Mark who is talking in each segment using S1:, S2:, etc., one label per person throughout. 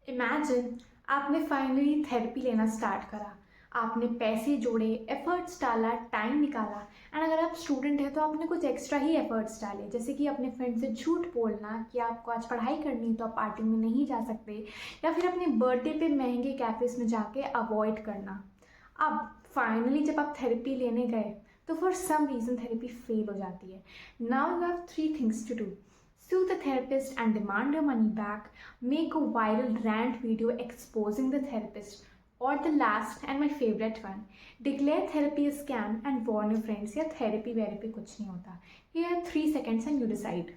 S1: Imagine आपने finally therapy लेना start करा। आपने पैसे जोड़े, एफर्ट्स डाला, टाइम निकाला। एंड अगर आप स्टूडेंट हैं तो आपने कुछ एक्स्ट्रा ही एफर्ट्स डाले, जैसे कि अपने फ्रेंड से झूठ बोलना कि आपको आज पढ़ाई करनी है तो आप पार्टी में नहीं जा सकते, या फिर अपने बर्थडे पे महंगे कैफ़ेज़ में जाके अवॉइड करना। अब फाइनली जब आप थेरेपी लेने गए तो for some reason therapy fail हो जाती है। Now you have three things to do: sue the therapist and demand your money back, make a viral rant video exposing the therapist, or the last and my favorite one, declare therapy a scam and warn your friends या therapy वेरेपी कुछ नहीं होता. Here are 3 seconds and you decide.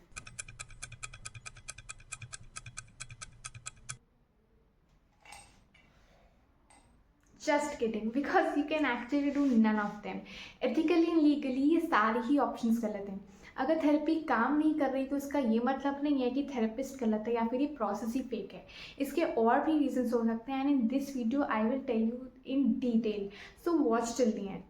S1: Just kidding, because you can actually do none of them. Ethically and legally ये सारे ही options गलत हैं. अगर therapy काम नहीं कर रही तो इसका ये मतलब नहीं है कि थेरेपिस्ट गलत है या फिर ये प्रोसेस ही फेक है. इसके और भी रीजंस हो सकते हैं, and in this video I will tell you in detail, so watch till the end.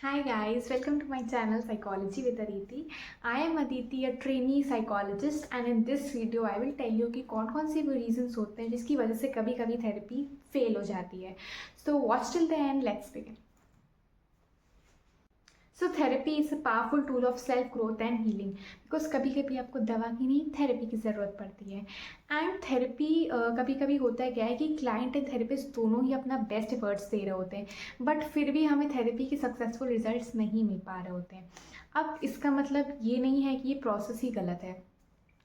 S1: Hi guys, welcome to my channel Psychology with Aditi. I am Aditi, a trainee psychologist, and in this video I will tell you कि कौन कौन से वो reasons होते हैं जिसकी वजह से कभी कभी थेरेपी फेल हो जाती है. So watch till the end, let's begin. So therapy is a powerful tool of self growth and healing, because कभी कभी आपको दवा की नहीं थेरेपी की ज़रूरत पड़ती है. एंड थेरेपी कभी कभी होता है क्या है कि क्लाइंट एंड थेरेपिस्ट दोनों ही अपना बेस्ट एफर्ट्स दे रहे होते हैं, बट फिर भी हमें थेरेपी के सक्सेसफुल रिजल्ट्स नहीं मिल पा रहे होते हैं. अब इसका मतलब ये नहीं है कि ये प्रोसेस ही गलत है.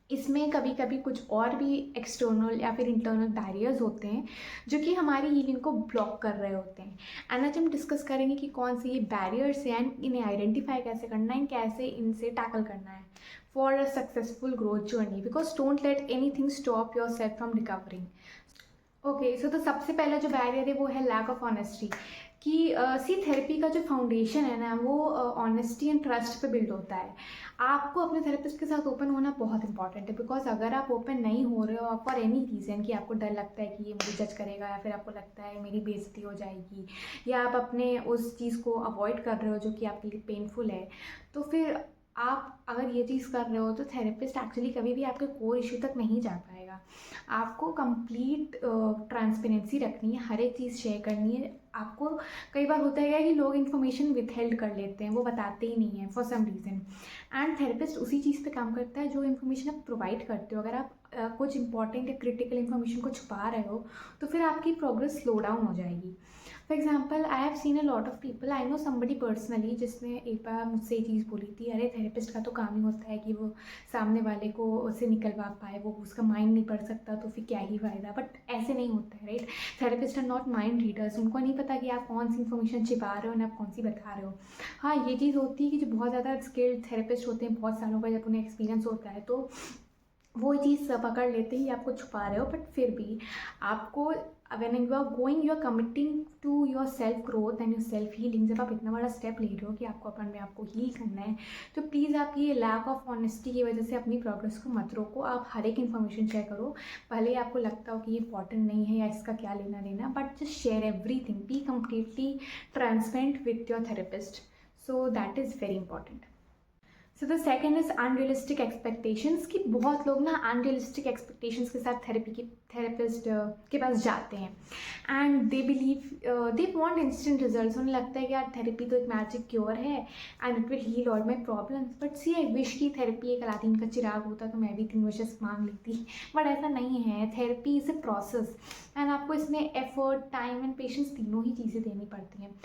S1: इसमें कभी कभी कुछ और भी एक्सटर्नल या फिर इंटरनल बैरियर्स होते हैं जो कि हमारी हीलिंग को ब्लॉक कर रहे होते हैं. एंड आज हम डिस्कस करेंगे कि कौन से ये बैरियर्स हैं एंड इन्हें आइडेंटिफाई कैसे करना है, कैसे इनसे टैकल करना है for a successful growth journey, because don't let anything stop yourself from recovering. Okay, so तो सबसे पहला जो बैरियर है वो है लैक ऑफ ऑनेस्टी. कि सी थेरेपी का जो फाउंडेशन है ना वो ऑनेस्टी एंड ट्रस्ट पे बिल्ड होता है. आपको अपने थेरेपिस्ट के साथ ओपन होना बहुत इंपॉर्टेंट है, बिकॉज अगर आप ओपन नहीं हो रहे हो फॉर एनी रीज़न, कि आपको डर लगता है कि ये मुझे जज करेगा, या फिर आपको लगता है मेरी बेइज्जती हो जाएगी, या आप अपने उस चीज़ को अवॉइड कर रहे हो जो कि आपके लिए पेनफुल है, तो फिर आप अगर ये चीज़ कर रहे हो तो थेरेपिस्ट एक्चुअली कभी भी आपके कोर इश्यू तक नहीं जा पाएगा. आपको कंप्लीट ट्रांसपेरेंसी रखनी है, हर एक चीज़ शेयर करनी है. आपको कई बार होता है क्या कि लोग इन्फॉर्मेशन विथहेल्ड कर लेते हैं, वो बताते ही नहीं हैं for some reason. And therapist उसी चीज़ पे काम करता है जो इन्फॉर्मेशन आप प्रोवाइड करते हो. अगर आप कुछ इंपॉर्टेंट या क्रिटिकल इन्फॉर्मेशन को छुपा रहे हो तो फिर आपकी प्रोग्रेस स्लो डाउन हो जाएगी. For example, I have seen a lot of people, I know somebody personally, जिसने एक बार मुझसे ये चीज़ बोली थी, अरे थेरेपिस्ट का तो काम ही होता है कि वो सामने वाले को उससे निकलवा पाए, वो उसका माइंड नहीं पढ़ सकता तो फिर क्या ही फ़ायदा. बट ऐसे नहीं होता है, right. Therapist are not mind readers. उनको नहीं पता कि आप कौन सी इन्फॉर्मेशन छिपा रहे हो ना आप कौन सी बता रहे हो. हाँ, ये चीज़ होती है कि जो बहुत ज़्यादा स्किल्ड थेरेपिस्ट होते हैं, बहुत सालों का जब उन्हें एक्सपीरियंस होता है तो वो चीज़ पकड़ लेते ही आपको छुपा रहे हो. बट फिर भी आपको when you are going, you are committing to your self growth and your self healing. जब आप इतना बड़ा स्टेप ले रहे हो कि आपको अपन में आपको हील करना है, तो प्लीज़ आप ये लैक ऑफ ऑनेस्टी की वजह से अपनी प्रोग्रेस को मत रोको. आप हर एक इन्फॉर्मेशन शेयर करो, भले ही आपको लगता हो कि ये इंपॉर्टेंट नहीं है या इसका क्या लेना देना, but just share everything. Be completely transparent with your therapist. So that is very important. So the second is unrealistic expectations. कि बहुत लोग ना अनरियलिस्टिक एक्सपेक्टेशंस के साथ थेरेपिस्ट के पास जाते हैं, and they believe they want instant results. उन्हें लगता है कि यार थेरेपी तो एक मैजिक क्योर है and it will heal all my problems. But see, I wish की थेरेपी एक अलादीन का चिराग होता तो मैं भी 3 विशेस मांग लेती, बट ऐसा नहीं है. Therapy is a process and आपको इसमें एफर्ट, टाइम एंड पेशेंस तीनों ही चीज़ें देनी पड़ती हैं.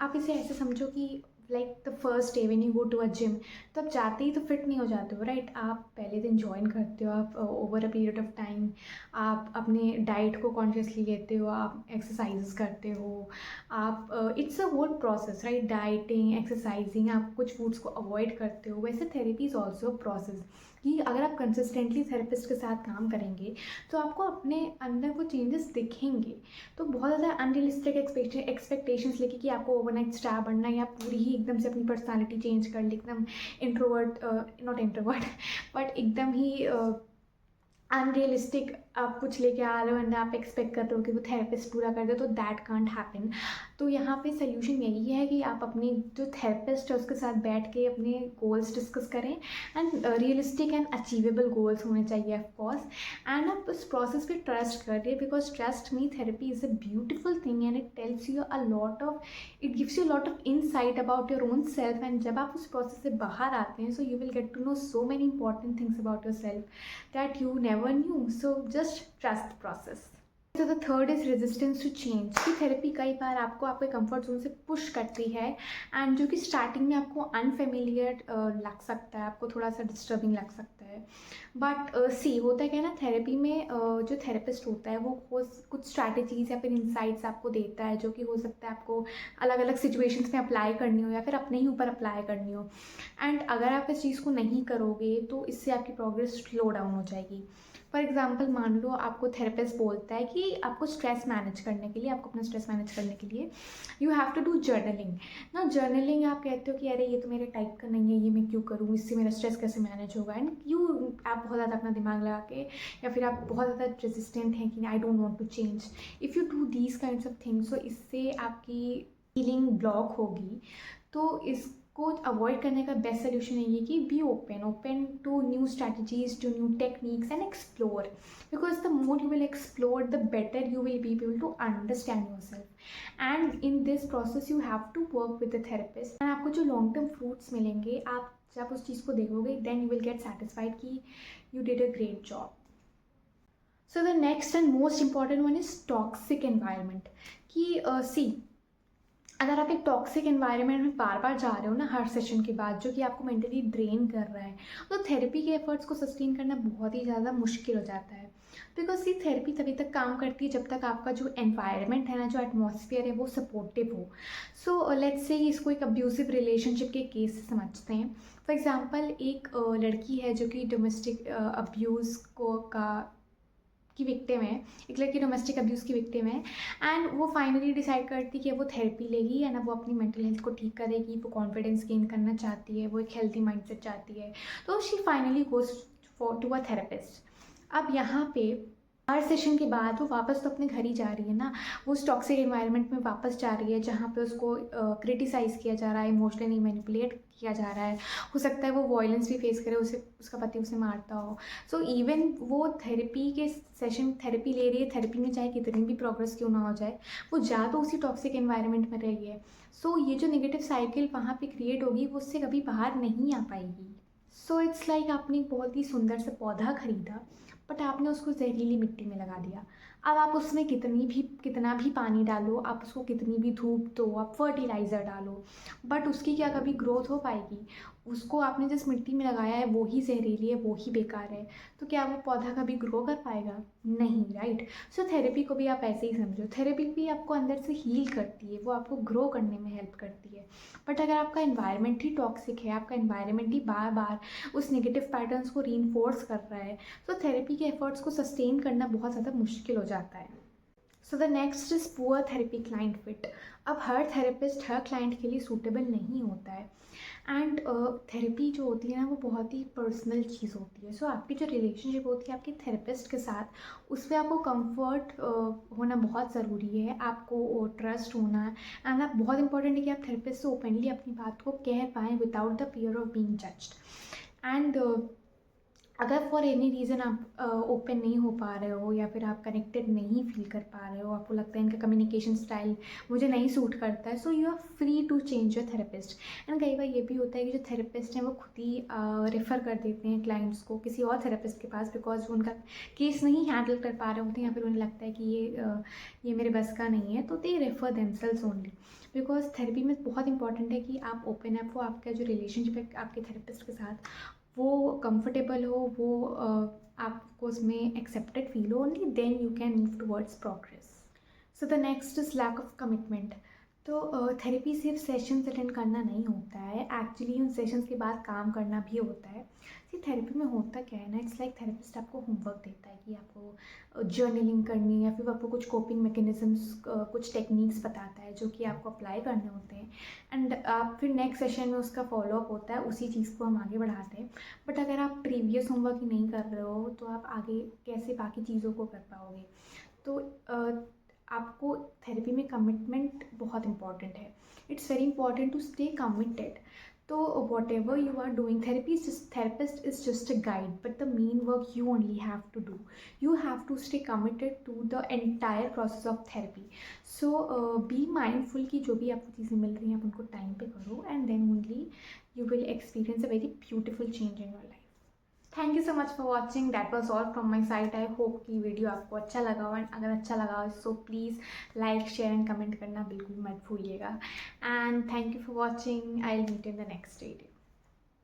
S1: आप इसे ऐसे समझो कि like the first day when you go to a gym, तो आप जाते ही तो फिट नहीं हो जाते हो, राइट. आप पहले दिन ज्वाइन करते हो, आप over a period of time आप अपने डाइट को कॉन्शियसली लेते हो, आप एक्सरसाइजेस करते हो, आप it's a whole process, right. Dieting, exercising, आप कुछ फूड्स को अवॉइड करते हो. वैसे therapy is also a process. कि अगर आप कंसिस्टेंटली थेरेपिस्ट के साथ काम करेंगे तो आपको अपने अंदर वो चेंजेस दिखेंगे. तो बहुत ज़्यादा अनरियलिस्टिक एक्सपेक्टेशंस लेके कि आपको ओवरनाइट स्टार बनना है या पूरी ही एकदम से अपनी पर्सनालिटी चेंज कर ली, एकदम इंट्रोवर्ट, नॉट इंट्रोवर्ट बट एकदम ही अनरियलिस्टिक आप कुछ लेके आ रहे हो एंड आप एक्सपेक्ट कर रहे हो कि वो थेरेपिस्ट पूरा कर दे, तो दैट कांट हैपन. तो यहाँ पे सॉल्यूशन यही है कि आप अपनी जो थेरेपिस्ट है उसके साथ बैठ के अपने गोल्स डिस्कस करें, and realistic and achievable goals होने चाहिए ऑफ कोर्स। एंड आप उस प्रोसेस पे ट्रस्ट करिए, because trust me, therapy is a beautiful thing and it tells you a lot of, it gives you lot of insight about your own self. And जब आप उस process से बाहर आते हैं, so you will get to know so many important things about yourself that you never knew. So just trust the process. तो the third is resistance to change. की therapy कई बार आपको आपके कंफर्ट जोन से push करती है, and जो कि स्टार्टिंग में आपको अनफेमिलियर लग सकता है, आपको थोड़ा सा डिस्टर्बिंग लग सकता है। बट सी होता क्या है ना, थेरेपी में जो थेरेपिस्ट होता है वो कुछ स्ट्रैटेजीज या फिर इंसाइट्स आपको देता है, जो कि हो सकता है आपको अलग अलग सिचुएशंस में अप्लाई करनी हो या फिर अपने ही ऊपर अप्लाई करनी हो। एंड अगर आप इस चीज़ को नहीं करोगे तो इससे आपकी प्रोग्रेस स्लो डाउन हो जाएगी। फॉर एग्जाम्पल, मान लो आपको थेरेपिस्ट बोलता है कि आपको स्ट्रेस मैनेज करने के लिए, आपको अपना स्ट्रेस मैनेज करने के लिए you have to do journaling ना। जर्नलिंग आप कहते हो कि अरे ये तो मेरे टाइप का नहीं है, ये मैं क्यों करूँ, इससे मेरा स्ट्रेस कैसे मैनेज होगा। एंड यू आप बहुत ज़्यादा अपना दिमाग लगा के, या फिर आप बहुत ज़्यादा रेजिस्टेंट हैं कि I don't want to change. If you do these kinds of things, तो इससे आपकी हीलिंग ब्लॉक होगी। तो इसको अवॉइड करने का बेस्ट सोल्यूशन है कि be open to new strategies, to new techniques and explore, because the more you will explore, the better you will be able to understand yourself. And in this process you have to work with the therapist, and आपको जो long term fruits मिलेंगे, आप जब उस चीज़ को देखोगे, then you will get satisfied कि you did a great job. So the next and most important one is toxic environment. कि see, अगर आप एक टॉक्सिक एनवायरनमेंट में बार बार जा रहे हो ना हर सेशन के बाद, जो कि आपको मेंटली ड्रेन कर रहा है, तो थेरेपी के एफर्ट्स को सस्टेन करना बहुत ही ज़्यादा मुश्किल हो जाता है। बिकॉज ये थेरेपी तभी तक काम करती है जब तक आपका जो एनवायरनमेंट है ना, जो एटमॉस्फेयर है, वो सपोर्टिव हो। सो लेट्स से इसको एक अब्यूसिव रिलेशनशिप के केस से समझते हैं। फॉर एग्जांपल, एक लड़की है जो कि डोमेस्टिक अब्यूज़ की विक्टिम है, एक लड़की डोमेस्टिक अब्यूज़ की विक्टिम है, एंड वो फाइनली डिसाइड करती है कि वो थेरेपी लेगी, एंड वो अपनी मेंटल हेल्थ को ठीक करेगी, वो कॉन्फिडेंस गेन करना चाहती है, वो एक हेल्थी माइंडसेट चाहती है। तो she finally goes to a therapist. अब यहाँ पे हर सेशन के बाद वो वापस तो अपने घर ही जा रही है ना, वो उस टॉक्सिक एनवायरनमेंट में वापस जा रही है जहाँ पे उसको क्रिटिसाइज़ किया जा रहा है, इमोशनली मैनिपुलेट किया जा रहा है। हो सकता है वो वायलेंस भी फेस करे, उसे उसका पति उसे मारता हो। सो इवन वो थेरेपी के सेशन थेरेपी ले रही है, थेरेपी में चाहे कितनी भी प्रोग्रेस क्यों ना हो जाए, वो जा तो उसी टॉक्सिक एनवायरनमेंट में रही है। सो ये जो नेगेटिव साइकिल वहाँ पे क्रिएट होगी, वो उससे कभी बाहर नहीं आ पाएगी। सो इट्स लाइक आपने एक बहुत ही सुंदर सा पौधा खरीदा, बट आपने उसको जहरीली मिट्टी में लगा दिया। अब आप उसमें कितना भी पानी डालो, आप उसको कितनी भी धूप दो, आप फर्टिलाइज़र डालो, बट उसकी क्या कभी ग्रोथ हो पाएगी? उसको आपने जिस मिट्टी में लगाया है वो ही जहरीली है, वो ही बेकार है, तो क्या वो पौधा कभी ग्रो कर पाएगा? नहीं, राइट। सो थेरेपी को भी आप ऐसे ही समझो, थेरेपी भी आपको अंदर से हील करती है, वो आपको ग्रो करने में हेल्प करती है। बट अगर आपका एनवायरनमेंट ही टॉक्सिक है, आपका एनवायरनमेंट ही बार बार उस नेगेटिव पैटर्न्स को रीइंफोर्स कर रहा है, तो थेरेपी के एफर्ट्स को सस्टेन करना बहुत ज़्यादा मुश्किल हो जाता है। सो the next is poor therapy client fit. अब हर थेरेपिस्ट हर क्लाइंट के लिए सूटेबल नहीं होता है, एंड थेरेपी जो होती है ना, वो बहुत ही पर्सनल चीज़ होती है। सो आपकी जो रिलेशनशिप होती है आपके थेरेपिस्ट के साथ, उस पर आपको कंफर्ट होना बहुत ज़रूरी है, आपको ट्रस्ट होना है, एंड आप बहुत इंपॉर्टेंट है कि आप थेरेपिस्ट से ओपनली अपनी बात को कह पाएँ without the fear of being judged. And अगर फॉर एनी रीज़न आप ओपन नहीं हो पा रहे हो, या फिर आप कनेक्टेड नहीं फील कर पा रहे हो, आपको लगता है इनका कम्युनिकेशन स्टाइल मुझे नहीं सूट करता है, so you are free to change your therapist. And कई बार ये भी होता है कि जो थेरेपिस्ट हैं वो खुद ही रेफ़र कर देते हैं क्लाइंट्स को किसी और थेरेपिस्ट के पास, बिकॉज वो उनका केस नहीं हैंडल कर पा रहे होते हैं, या फिर उन्हें लगता है कि ये मेरे बस का नहीं है, तो they refer themselves only. Because therapy में बहुत इंपॉर्टेंट है कि आप ओपन अप हो, आपका जो रिलेशनशिप है आपके थेरेपिस्ट के साथ वो कंफर्टेबल हो, वो आपको उसमें एक्सेप्टेड फील हो, only then you can move towards progress. So the next is lack of commitment. तो थेरेपी सिर्फ सेशंस अटेंड करना नहीं होता है, एक्चुअली उन सेशंस के बाद काम करना भी होता है। सी थेरेपी में होता क्या है ना, इट्स लाइक थेरेपिस्ट आपको होमवर्क देता है कि आपको जर्नलिंग करनी है, या फिर आपको कुछ कोपिंग मैकेनिज्म्स, कुछ टेक्निक्स बताता है जो कि आपको अप्लाई करने होते हैं, एंड आप फिर नेक्स्ट सेशन में उसका फॉलोअप होता है, उसी चीज़ को हम आगे बढ़ाते हैं। बट अगर आप प्रीवियस होमवर्क ही नहीं कर रहे हो, तो आप आगे कैसे बाकी चीज़ों को कर पाओगे? तो आपको थेरेपी में कमिटमेंट बहुत इंपॉर्टेंट है. It's very important to stay committed. तो whatever you are doing, therapist is just a guide, but the main work you only have to do. You have to stay committed to the entire process of therapy. So be mindful कि जो भी आपको चीज़ें मिल रही हैं आप उनको time पे करो, and then only you will experience a very beautiful change in your life. Thank you so much for watching. That was all from my side. I hope कि वीडियो आपको अच्छा लगा हो, एंड अगर अच्छा लगा हो so please like, share and comment करना बिल्कुल मत भूलिएगा. And thank you for watching. I will meet in the next video.